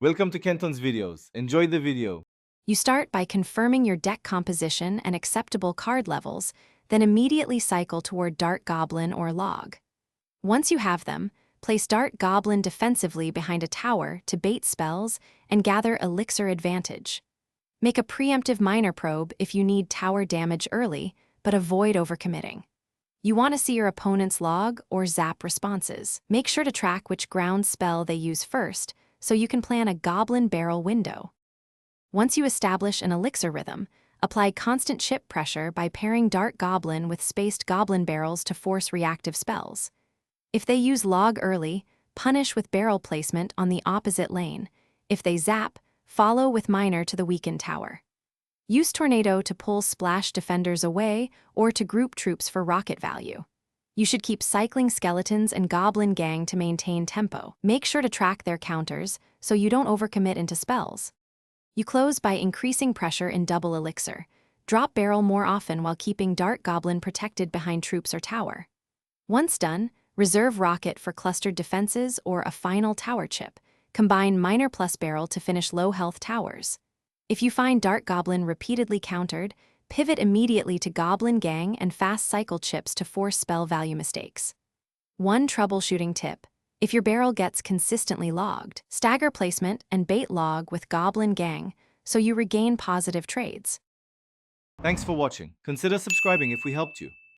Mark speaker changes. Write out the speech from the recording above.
Speaker 1: Welcome to Kenton's videos. Enjoy the video.
Speaker 2: You start by confirming your deck composition and acceptable card levels, then immediately cycle toward Dart Goblin or Log. Once you have them, place Dart Goblin defensively behind a tower to bait spells and gather Elixir advantage. Make a preemptive minor probe if you need tower damage early, but avoid overcommitting. You want to see your opponent's log or zap responses. Make sure to track which ground spell they use first, so you can plan a Goblin Barrel window. Once you establish an Elixir rhythm, apply constant chip pressure by pairing Dart Goblin with spaced Goblin Barrels to force reactive spells. If they use log early, punish with barrel placement on the opposite lane. If they zap, follow with minor to the weakened tower. Use Tornado to pull splash defenders away or to group troops for rocket value. You should keep cycling skeletons and goblin gang to maintain tempo. Make sure to track their counters so you don't overcommit into spells. You close by increasing pressure in double Elixir. Drop barrel more often while keeping Dart Goblin protected behind troops or tower. Once done, reserve rocket for clustered defenses or a final tower chip. Combine minor plus barrel to finish low health towers. If you find Dart Goblin repeatedly countered, pivot immediately to Goblin Gang and fast cycle chips to force spell value mistakes. One troubleshooting tip: if your barrel gets consistently logged, stagger placement and bait log with Goblin Gang so you regain positive trades.
Speaker 1: Thanks for watching. Consider subscribing if we helped you.